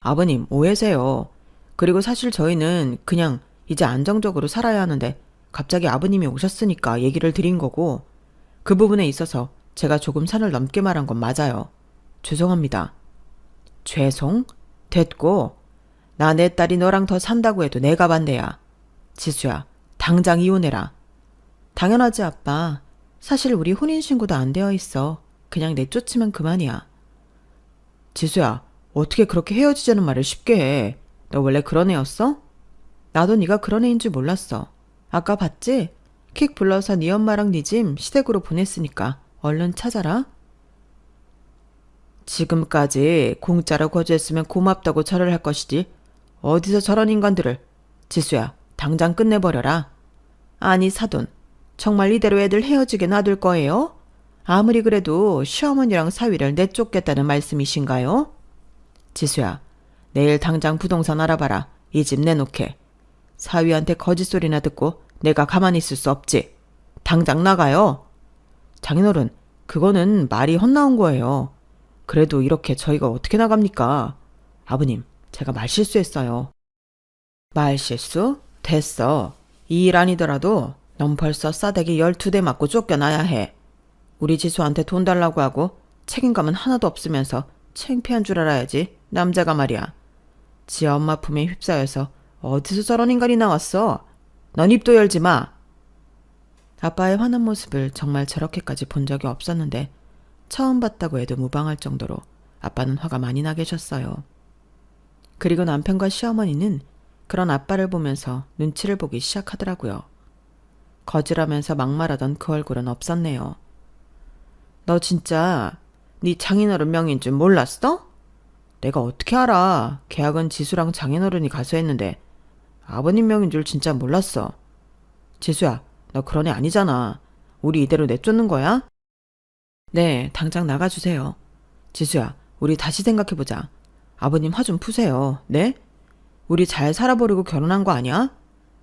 아버님 오해세요. 그리고 사실 저희는 그냥 이제 안정적으로 살아야 하는데 갑자기 아버님이 오셨으니까 얘기를 드린 거고 그 부분에 있어서 제가 조금 선을 넘게 말한 건 맞아요. 죄송합니다. 죄송? 됐고 나 내 딸이 너랑 더 산다고 해도 내가 반대야. 지수야, 당장 이혼해라. 당연하지 아빠. 사실 우리 혼인신고도 안 되어 있어. 그냥 내쫓으면 그만이야. 지수야, 어떻게 그렇게 헤어지자는 말을 쉽게 해. 너 원래 그런 애였어? 나도 네가 그런 애인 줄 몰랐어. 아까 봤지? 킥 불러서 네 엄마랑 네 짐 시댁으로 보냈으니까 얼른 찾아라. 지금까지 공짜로 거주했으면 고맙다고 절을 할 것이지. 어디서 저런 인간들을. 지수야, 당장 끝내버려라. 아니 사돈, 정말 이대로 애들 헤어지게 놔둘 거예요? 아무리 그래도 시어머니랑 사위를 내쫓겠다는 말씀이신가요? 지수야, 내일 당장 부동산 알아봐라. 이 집 내놓게. 사위한테 거짓소리나 듣고 내가 가만히 있을 수 없지. 당장 나가요. 장인어른, 그거는 말이 헛나온 거예요. 그래도 이렇게 저희가 어떻게 나갑니까? 아버님, 제가 말실수했어요. 말실수? 됐어. 이 일 아니더라도 넌 벌써 싸대기 12대 맞고 쫓겨나야 해. 우리 지수한테 돈 달라고 하고 책임감은 하나도 없으면서 창피한 줄 알아야지. 남자가 말이야. 지 엄마 품에 휩싸여서 어디서 저런 인간이 나왔어? 넌 입도 열지 마. 아빠의 화난 모습을 정말 저렇게까지 본 적이 없었는데 처음 봤다고 해도 무방할 정도로 아빠는 화가 많이 나 계셨어요. 그리고 남편과 시어머니는 그런 아빠를 보면서 눈치를 보기 시작하더라고요. 거질하면서 막말하던 그 얼굴은 없었네요. 너 진짜 네 장인어른 명인 줄 몰랐어? 내가 어떻게 알아. 계약은 지수랑 장인어른이 가서 했는데 아버님 명인 줄 진짜 몰랐어. 지수야, 너 그런 애 아니잖아. 우리 이대로 내쫓는 거야? 네, 당장 나가주세요. 지수야, 우리 다시 생각해보자. 아버님 화 좀 푸세요. 네? 우리 잘 살아보려고 결혼한 거 아니야?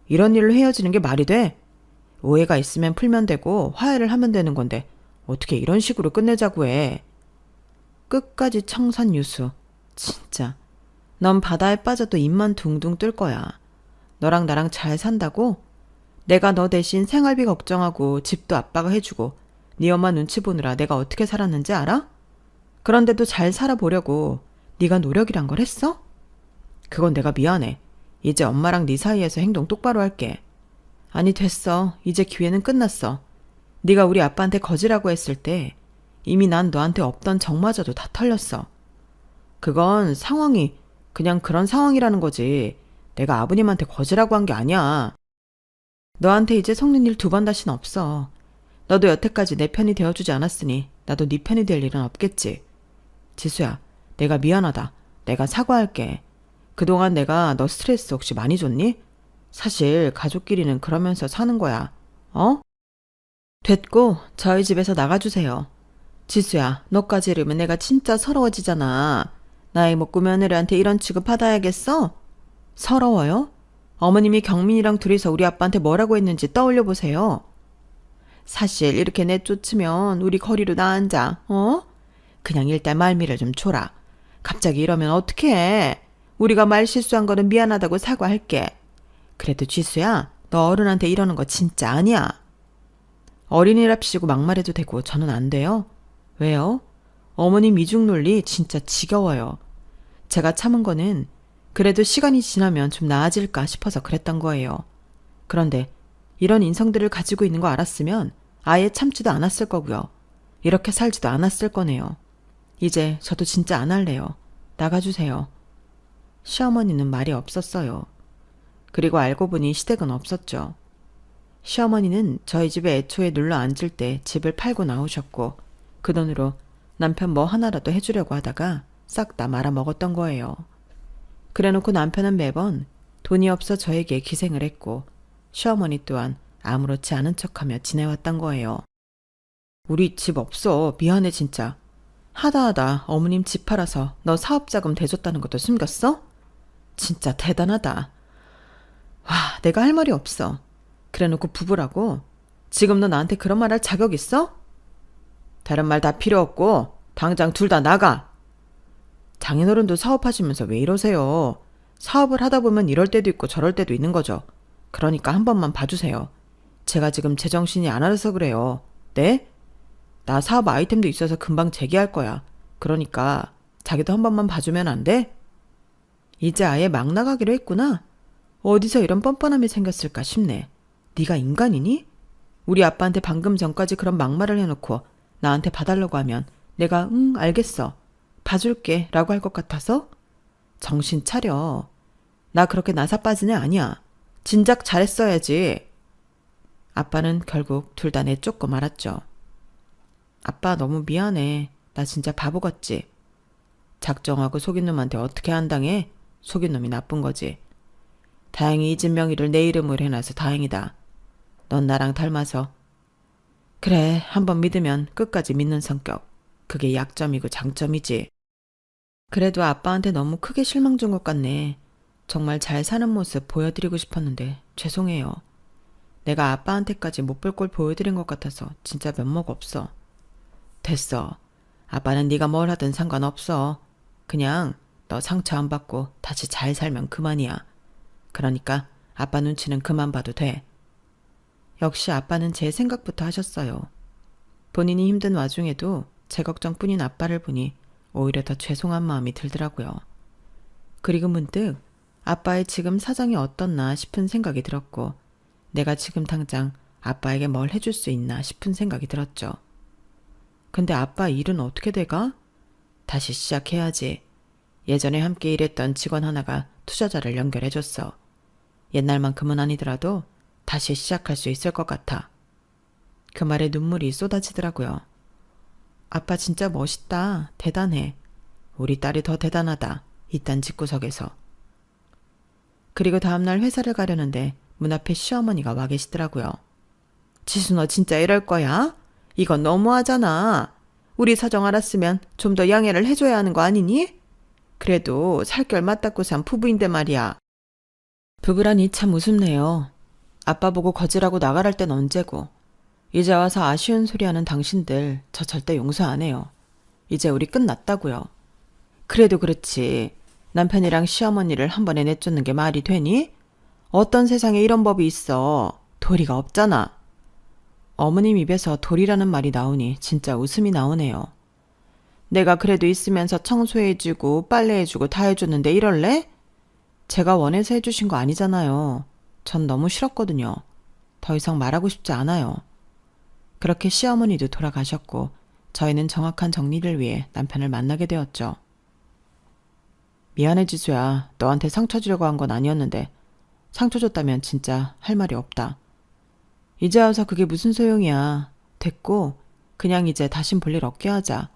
이런 일로 헤어지는 게 말이 돼? 오해가 있으면 풀면 되고 화해를 하면 되는 건데 어떻게 이런 식으로 끝내자고 해. 끝까지 청산유수. 진짜. 넌 바다에 빠져도 입만 둥둥 뜰 거야. 너랑 나랑 잘 산다고? 내가 너 대신 생활비 걱정하고 집도 아빠가 해주고 네 엄마 눈치 보느라 내가 어떻게 살았는지 알아? 그런데도 잘 살아보려고 네가 노력이란 걸 했어? 그건 내가 미안해. 이제 엄마랑 네 사이에서 행동 똑바로 할게. 아니 됐어. 이제 기회는 끝났어. 네가 우리 아빠한테 거지라고 했을 때 이미 난 너한테 없던 정마저도 다 털렸어. 그건 상황이 그냥 그런 상황이라는 거지. 내가 아버님한테 거지라고 한 게 아니야. 너한테 이제 속는 일 2번 다시는 없어. 너도 여태까지 내 편이 되어주지 않았으니 나도 네 편이 될 일은 없겠지. 지수야, 내가 미안하다. 내가 사과할게. 그동안 내가 너 스트레스 혹시 많이 줬니? 사실 가족끼리는 그러면서 사는 거야. 어? 됐고 저희 집에서 나가주세요. 지수야, 너까지 이러면 내가 진짜 서러워지잖아. 나이 먹고 며느리한테 이런 취급 받아야겠어? 서러워요? 어머님이 경민이랑 둘이서 우리 아빠한테 뭐라고 했는지 떠올려 보세요. 사실 이렇게 내쫓으면 우리 거리로 나앉아. 어? 그냥 일단 말미를 좀 줘라. 갑자기 이러면 어떡해. 우리가 말 실수한 거는 미안하다고 사과할게. 그래도 지수야, 너 어른한테 이러는 거 진짜 아니야. 어린이랍시고 막말해도 되고 저는 안 돼요. 왜요? 어머님 이중 논리 진짜 지겨워요. 제가 참은 거는 그래도 시간이 지나면 좀 나아질까 싶어서 그랬던 거예요. 그런데 이런 인성들을 가지고 있는 거 알았으면 아예 참지도 않았을 거고요. 이렇게 살지도 않았을 거네요. 이제 저도 진짜 안 할래요. 나가주세요. 시어머니는 말이 없었어요. 그리고 알고 보니 시댁은 없었죠. 시어머니는 저희 집에 애초에 눌러 앉을 때 집을 팔고 나오셨고 그 돈으로 남편 뭐 하나라도 해주려고 하다가 싹 다 말아먹었던 거예요. 그래놓고 남편은 매번 돈이 없어 저에게 기생을 했고 시어머니 또한 아무렇지 않은 척하며 지내왔단 거예요. 우리 집 없어. 미안해 진짜. 하다하다 어머님 집 팔아서 너 사업자금 대줬다는 것도 숨겼어? 진짜 대단하다. 와, 내가 할 말이 없어. 그래놓고 부부라고? 지금 너 나한테 그런 말 할 자격 있어? 다른 말 다 필요 없고 당장 둘 다 나가. 장인어른도 사업하시면서 왜 이러세요? 사업을 하다 보면 이럴 때도 있고 저럴 때도 있는 거죠. 그러니까 한 번만 봐주세요. 제가 지금 제정신이 안 알아서 그래요. 네? 나 사업 아이템도 있어서 금방 재개할 거야. 그러니까 자기도 한 번만 봐주면 안 돼? 이제 아예 막 나가기로 했구나. 어디서 이런 뻔뻔함이 생겼을까 싶네. 네가 인간이니? 우리 아빠한테 방금 전까지 그런 막말을 해놓고 나한테 봐달라고 하면 내가 응 알겠어. 봐줄게 라고 할 것 같아서? 정신 차려. 나 그렇게 나사 빠진 애 아니야. 진작 잘했어야지. 아빠는 결국 둘 다 내쫓고 말았죠. 아빠 너무 미안해. 나 진짜 바보 같지? 작정하고 속인 놈한테 어떻게 한당해? 속인 놈이 나쁜 거지. 다행히 이 집 명의를 내 이름으로 해놔서 다행이다. 넌 나랑 닮아서. 그래, 한번 믿으면 끝까지 믿는 성격. 그게 약점이고 장점이지. 그래도 아빠한테 너무 크게 실망 준 것 같네. 정말 잘 사는 모습 보여드리고 싶었는데 죄송해요. 내가 아빠한테까지 못 볼 걸 보여드린 것 같아서 진짜 면목 없어. 됐어. 아빠는 네가 뭘 하든 상관없어. 그냥 너 상처 안 받고 다시 잘 살면 그만이야. 그러니까 아빠 눈치는 그만 봐도 돼. 역시 아빠는 제 생각부터 하셨어요. 본인이 힘든 와중에도 제 걱정뿐인 아빠를 보니 오히려 더 죄송한 마음이 들더라고요. 그리고 문득 아빠의 지금 사정이 어떻나 싶은 생각이 들었고 내가 지금 당장 아빠에게 뭘 해줄 수 있나 싶은 생각이 들었죠. 근데 아빠 일은 어떻게 돼가? 다시 시작해야지. 예전에 함께 일했던 직원 하나가 투자자를 연결해줬어. 옛날만큼은 아니더라도 다시 시작할 수 있을 것 같아. 그 말에 눈물이 쏟아지더라고요. 아빠 진짜 멋있다. 대단해. 우리 딸이 더 대단하다. 이딴 집구석에서. 그리고 다음날 회사를 가려는데 문 앞에 시어머니가 와 계시더라고요. 지수 너 진짜 이럴 거야? 이건 너무하잖아. 우리 사정 알았으면 좀 더 양해를 해줘야 하는 거 아니니? 그래도 살결 맞닿고 산 부부인데 말이야. 부부라니 참 우습네요. 아빠 보고 거지라고 나가랄 땐 언제고. 이제 와서 아쉬운 소리하는 당신들 저 절대 용서 안 해요. 이제 우리 끝났다고요. 그래도 그렇지. 남편이랑 시어머니를 한 번에 내쫓는 게 말이 되니? 어떤 세상에 이런 법이 있어. 도리가 없잖아. 어머님 입에서 도리라는 말이 나오니 진짜 웃음이 나오네요. 내가 그래도 있으면서 청소해주고 빨래해주고 다 해줬는데 이럴래? 제가 원해서 해주신 거 아니잖아요. 전 너무 싫었거든요. 더 이상 말하고 싶지 않아요. 그렇게 시어머니도 돌아가셨고 저희는 정확한 정리를 위해 남편을 만나게 되었죠. 미안해 지수야. 너한테 상처 주려고 한 건 아니었는데 상처 줬다면 진짜 할 말이 없다. 이제 와서 그게 무슨 소용이야. 됐고 그냥 이제 다신 볼 일 없게 하자.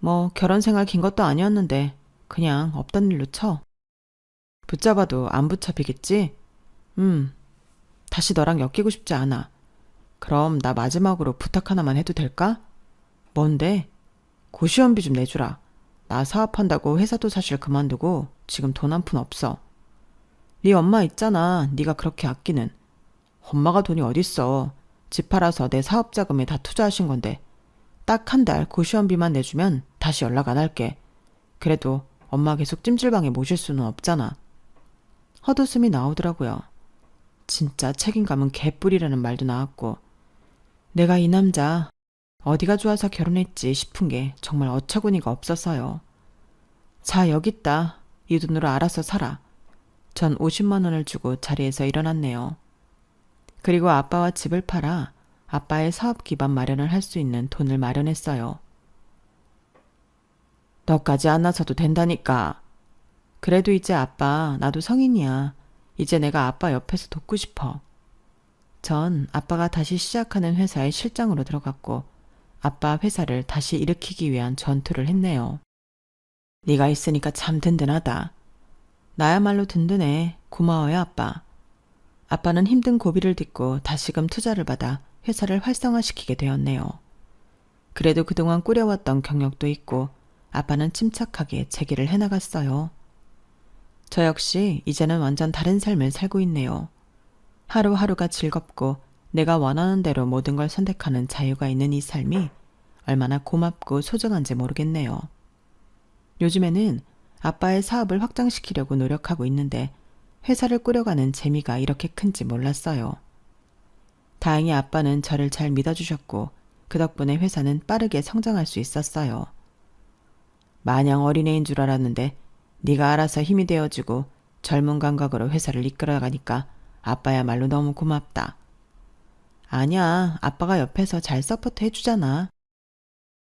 뭐 결혼 생활 긴 것도 아니었는데 그냥 없던 일로 쳐. 붙잡아도 안 붙잡히겠지? 다시 너랑 엮이고 싶지 않아. 그럼 나 마지막으로 부탁 하나만 해도 될까? 뭔데? 고시원비 좀 내주라. 나 사업한다고 회사도 사실 그만두고 지금 돈 한 푼 없어. 네 엄마 있잖아. 네가 그렇게 아끼는. 엄마가 돈이 어딨어. 집 팔아서 내 사업 자금에 다 투자하신 건데 딱 한 달 고시원비만 내주면 다시 연락 안 할게. 그래도 엄마 계속 찜질방에 모실 수는 없잖아. 헛웃음이 나오더라고요. 진짜 책임감은 개뿔이라는 말도 나왔고 내가 이 남자 어디가 좋아서 결혼했지 싶은 게 정말 어처구니가 없었어요. 자 여기 있다. 이 돈으로 알아서 살아. 전 50만 원을 주고 자리에서 일어났네요. 그리고 아빠와 집을 팔아 아빠의 사업 기반 마련을 할 수 있는 돈을 마련했어요. 너까지 안 나서도 된다니까. 그래도 이제 아빠 나도 성인이야. 이제 내가 아빠 옆에서 돕고 싶어. 전 아빠가 다시 시작하는 회사에 실장으로 들어갔고 아빠 회사를 다시 일으키기 위한 전투를 했네요. 네가 있으니까 참 든든하다. 나야말로 든든해. 고마워요 아빠. 아빠는 힘든 고비를 딛고 다시금 투자를 받아 회사를 활성화시키게 되었네요. 그래도 그동안 꾸려왔던 경력도 있고 아빠는 침착하게 재기를 해나갔어요. 저 역시 이제는 완전 다른 삶을 살고 있네요. 하루하루가 즐겁고 내가 원하는 대로 모든 걸 선택하는 자유가 있는 이 삶이 얼마나 고맙고 소중한지 모르겠네요. 요즘에는 아빠의 사업을 확장시키려고 노력하고 있는데 회사를 꾸려가는 재미가 이렇게 큰지 몰랐어요. 다행히 아빠는 저를 잘 믿어주셨고 그 덕분에 회사는 빠르게 성장할 수 있었어요. 마냥 어린애인 줄 알았는데 네가 알아서 힘이 되어주고 젊은 감각으로 회사를 이끌어가니까 아빠야말로 너무 고맙다. 아니야, 아빠가 옆에서 잘 서포트 해주잖아.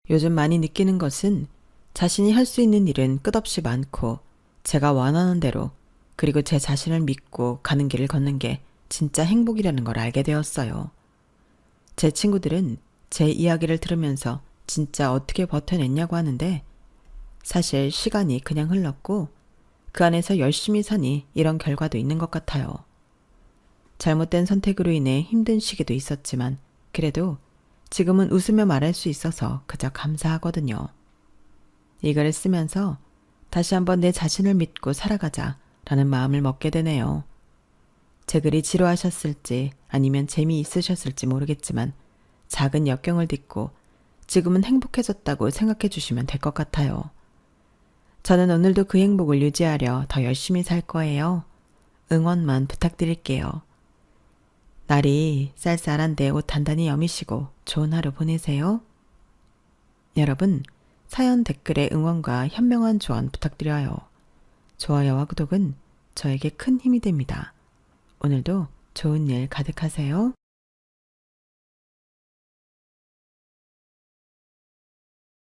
요즘 많이 느끼는 것은 자신이 할 수 있는 일은 끝없이 많고 제가 원하는 대로 그리고 제 자신을 믿고 가는 길을 걷는 게 진짜 행복이라는 걸 알게 되었어요. 제 친구들은 제 이야기를 들으면서 진짜 어떻게 버텨냈냐고 하는데 사실 시간이 그냥 흘렀고 그 안에서 열심히 사니 이런 결과도 있는 것 같아요. 잘못된 선택으로 인해 힘든 시기도 있었지만 그래도 지금은 웃으며 말할 수 있어서 그저 감사하거든요. 이 글을 쓰면서 다시 한번 내 자신을 믿고 살아가자 라는 마음을 먹게 되네요. 제 글이 지루하셨을지 아니면 재미있으셨을지 모르겠지만 작은 역경을 딛고 지금은 행복해졌다고 생각해 주시면 될 것 같아요. 저는 오늘도 그 행복을 유지하려 더 열심히 살 거예요. 응원만 부탁드릴게요. 날이 쌀쌀한데 옷 단단히 여미시고 좋은 하루 보내세요. 여러분, 사연 댓글에 응원과 현명한 조언 부탁드려요. 좋아요와 구독은 저에게 큰 힘이 됩니다. 오늘도 좋은 일 가득하세요.